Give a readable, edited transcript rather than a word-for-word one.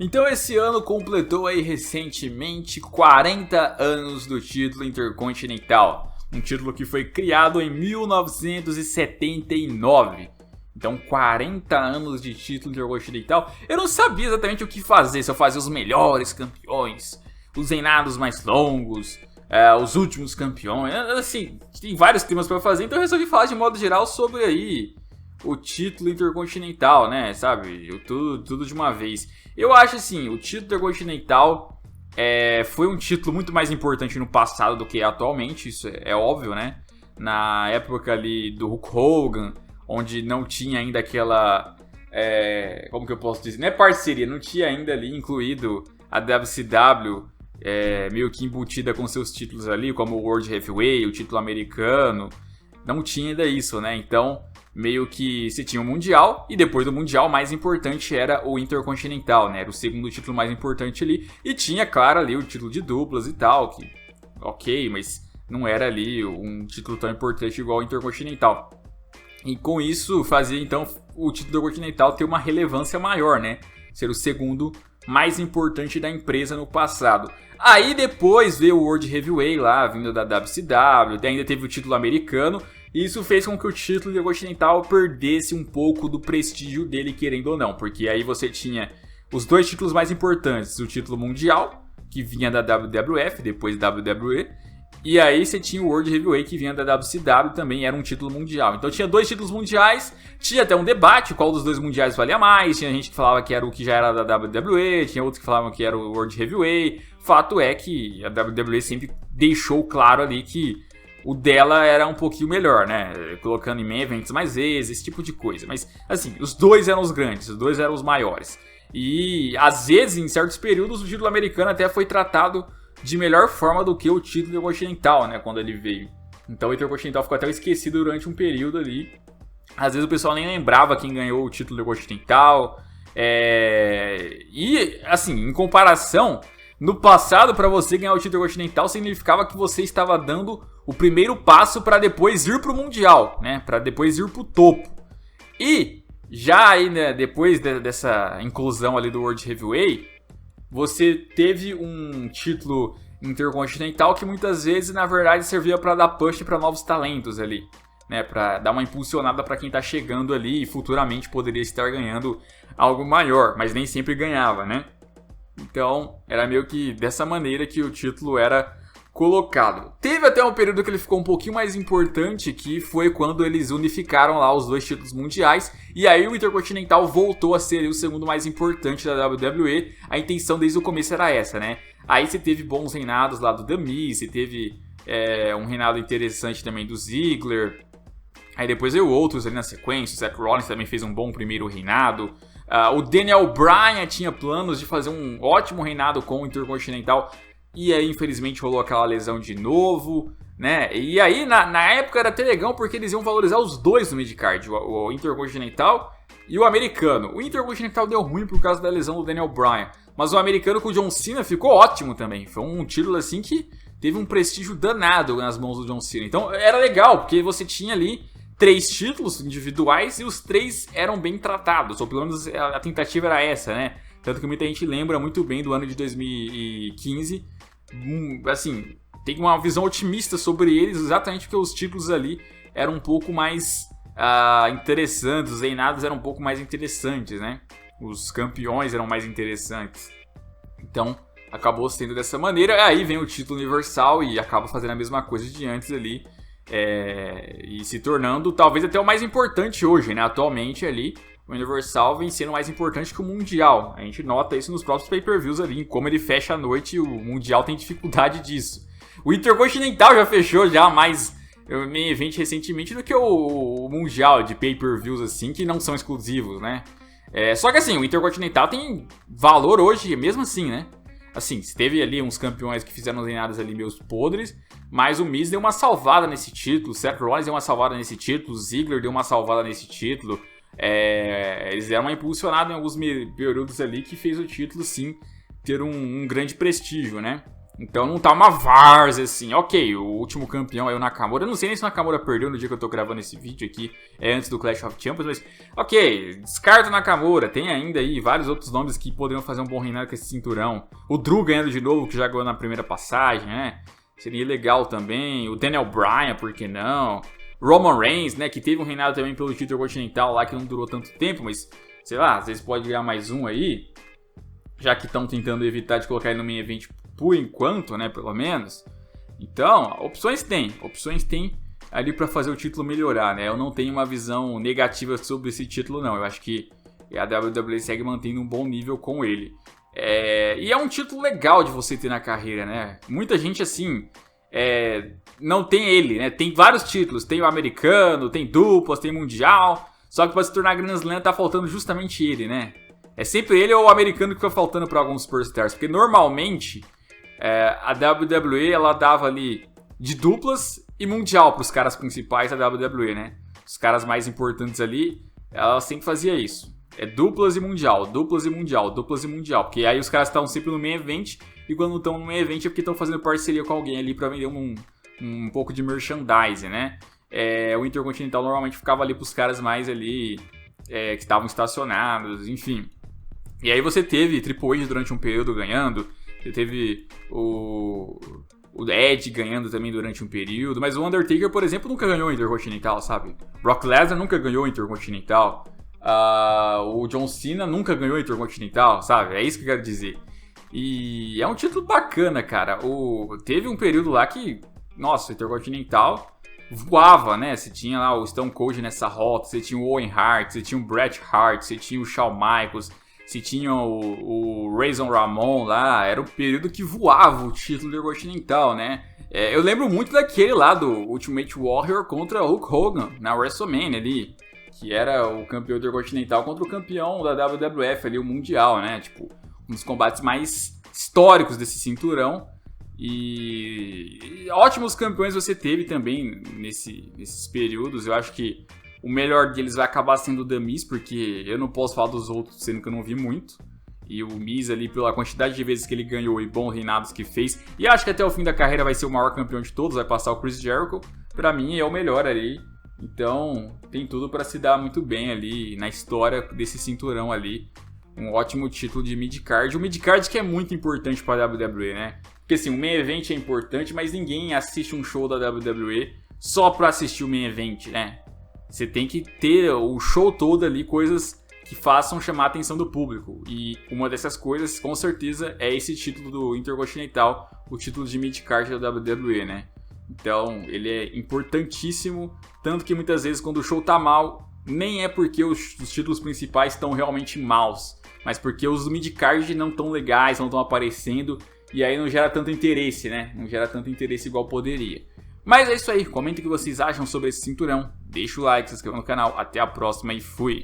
Então esse ano completou aí recentemente 40 anos do título intercontinental. Um título que foi criado em 1979. Então 40 anos de título intercontinental. Eu não sabia exatamente o que fazer, se eu fazia os melhores campeões, os reinados mais longos, os últimos campeões. Assim, tem vários temas para fazer, então eu resolvi falar de modo geral sobre aí o título intercontinental, né? Sabe? Tudo de uma vez. Eu acho assim, o título intercontinental foi um título muito mais importante no passado do que é atualmente, isso é óbvio, né? Na época ali do Hulk Hogan, onde não tinha ainda aquela... como que eu posso dizer? Não é parceria, não tinha ainda ali incluído a WCW meio que embutida com seus títulos ali, como o World Heavyweight, o título americano. Não tinha ainda isso, né? Então, meio que você tinha o Mundial, e depois do Mundial, o mais importante era o Intercontinental, né? Era o segundo título mais importante ali. E tinha, claro, ali o título de duplas e tal, que ok, mas não era ali um título tão importante igual o Intercontinental. E com isso, fazia então o título Intercontinental ter uma relevância maior, né? Ser o segundo mais importante da empresa no passado. Aí depois veio o World Heavyweight lá, vindo da WCW, ainda teve o título americano, e isso fez com que o título intercontinental perdesse um pouco do prestígio dele, querendo ou não, porque aí você tinha os dois títulos mais importantes, o título mundial, que vinha da WWF, depois da WWE, e aí você tinha o World Heavyweight, que vinha da WCW, também era um título mundial. Então tinha dois títulos mundiais, tinha até um debate qual dos dois mundiais valia mais, tinha gente que falava que era o que já era da WWE, tinha outros que falavam que era o World Heavyweight. Fato é que a WWE sempre deixou claro ali que o dela era um pouquinho melhor, né? Colocando em main events mais vezes, esse tipo de coisa. Mas, assim, os dois eram os grandes, os dois eram os maiores. E, às vezes, em certos períodos, o título americano até foi tratado de melhor forma do que o título intercontinental, né? Quando ele veio. Então, o intercontinental ficou até esquecido durante um período ali. Às vezes, o pessoal nem lembrava quem ganhou o título intercontinental. E, assim, em comparação... No passado, para você ganhar o título continental, significava que você estava dando o primeiro passo para depois ir para o Mundial, né? Para depois ir para o topo. E já aí, né, depois dessa inclusão ali do World Heavyweight, você teve um título intercontinental que muitas vezes, na verdade, servia para dar push para novos talentos ali, né? Para dar uma impulsionada para quem está chegando ali e futuramente poderia estar ganhando algo maior, mas nem sempre ganhava, né? Então, era meio que dessa maneira que o título era colocado. Teve até um período que ele ficou um pouquinho mais importante, que foi quando eles unificaram lá os dois títulos mundiais, e aí o Intercontinental voltou a ser o segundo mais importante da WWE. A intenção desde o começo era essa, né? Aí você teve bons reinados lá do The Miz, você teve um reinado interessante também do Ziggler, aí depois veio outros ali na sequência, o Seth Rollins também fez um bom primeiro reinado. O Daniel Bryan tinha planos de fazer um ótimo reinado com o Intercontinental, e aí infelizmente rolou aquela lesão de novo, né? E aí na época era até legal porque eles iam valorizar os dois no midcard, o Intercontinental e o americano. O Intercontinental deu ruim por causa da lesão do Daniel Bryan, mas o americano com o John Cena ficou ótimo também. Foi um título assim que teve um prestígio danado nas mãos do John Cena. Então era legal, porque você tinha ali 3 títulos individuais e os 3 eram bem tratados, ou pelo menos a tentativa era essa, né? Tanto que muita gente lembra muito bem do ano de 2015, assim, tem uma visão otimista sobre eles, exatamente porque os títulos ali eram um pouco mais interessantes, os reinados eram um pouco mais interessantes, né? Os campeões eram mais interessantes. Então, acabou sendo dessa maneira, aí vem o título universal e acaba fazendo a mesma coisa de antes ali. E se tornando talvez até o mais importante hoje, né? Atualmente ali, o Universal vem sendo mais importante que o Mundial. A gente nota isso nos próprios pay-per-views ali, em como ele fecha a noite, e o Mundial tem dificuldade disso. O Intercontinental já fechou já mais main event recentemente do que o Mundial de pay-per-views assim, que não são exclusivos, né? Só que assim, o Intercontinental tem valor hoje mesmo assim, né? Assim, teve ali uns campeões que fizeram reinados ali meus podres, mas o Miz deu uma salvada nesse título, o Seth Rollins deu uma salvada nesse título, o Ziggler deu uma salvada nesse título. Eles deram uma impulsionada em alguns períodos ali que fez o título sim ter um grande prestígio, né? Então não tá uma várzea assim. Ok, o último campeão é o Nakamura. Eu não sei nem se o Nakamura perdeu no dia que eu tô gravando esse vídeo aqui. É antes do Clash of Champions, mas... Ok, descarta o Nakamura. Tem ainda aí vários outros nomes que poderiam fazer um bom reinado com esse cinturão. O Drew ganhando de novo, que já ganhou na primeira passagem, né? Seria legal também. O Daniel Bryan, por que não? Roman Reigns, né? Que teve um reinado também pelo título continental lá, que não durou tanto tempo, mas... Sei lá, às vezes pode ganhar mais um aí. Já que estão tentando evitar de colocar ele no main event por enquanto, né, pelo menos. Então, opções tem ali para fazer o título melhorar, né? Eu não tenho uma visão negativa sobre esse título, não. Eu acho que a WWE segue mantendo um bom nível com ele. E é um título legal de você ter na carreira, né? Muita gente, assim, não tem ele, né? Tem vários títulos. Tem o americano, tem duplas, tem mundial. Só que para se tornar Grand Slam tá faltando justamente ele, né? É sempre ele ou o americano que fica faltando para alguns superstars. Porque normalmente... a WWE, ela dava ali de duplas e mundial para os caras principais da WWE, né? Os caras mais importantes ali, ela sempre fazia isso. Duplas e mundial, duplas e mundial, duplas e mundial. Porque aí os caras estão sempre no main event, e quando não estão no main event é porque estão fazendo parceria com alguém ali para vender um pouco de merchandising, né? O Intercontinental normalmente ficava ali para os caras mais ali, que estavam estacionados, enfim. E aí você teve Triple H durante um período ganhando. Você teve o Edge ganhando também durante um período. Mas o Undertaker, por exemplo, nunca ganhou o Intercontinental, sabe? Brock Lesnar nunca ganhou o Intercontinental. O John Cena nunca ganhou o Intercontinental, sabe? É isso que eu quero dizer. E é um título bacana, cara. Teve um período lá que, nossa, o Intercontinental voava, né? Você tinha lá o Stone Cold nessa rota, você tinha o Owen Hart, você tinha o Bret Hart, você tinha o Shawn Michaels... Se tinha o Razor Ramon lá, era um período que voava o título intercontinental, né? Eu lembro muito daquele lá do Ultimate Warrior contra Hulk Hogan na WrestleMania ali, que era o campeão intercontinental contra o campeão da WWF ali, o Mundial, né? Tipo, um dos combates mais históricos desse cinturão. E ótimos campeões você teve também nesses períodos. Eu acho que o melhor deles vai acabar sendo o The Miz, porque eu não posso falar dos outros, sendo que eu não vi muito. E o Miz ali, pela quantidade de vezes que ele ganhou e bons reinados que fez. E acho que até o fim da carreira vai ser o maior campeão de todos, vai passar o Chris Jericho. Pra mim é o melhor ali. Então tem tudo pra se dar muito bem ali na história desse cinturão ali. Um ótimo título de mid-card. O mid-card que é muito importante pra WWE, né? Porque assim, o main event é importante, mas ninguém assiste um show da WWE só pra assistir o main event, né? Você tem que ter o show todo ali, coisas que façam chamar a atenção do público. E uma dessas coisas, com certeza, é esse título do Intercontinental, o título de mid-card da WWE, né? Então, ele é importantíssimo, tanto que muitas vezes quando o show tá mal, nem é porque os títulos principais estão realmente maus, mas porque os mid-card não estão legais, não estão aparecendo, e aí não gera tanto interesse, né? Não gera tanto interesse igual poderia. Mas é isso aí, comentem o que vocês acham sobre esse cinturão, deixa o like, se inscreva no canal, até a próxima e fui!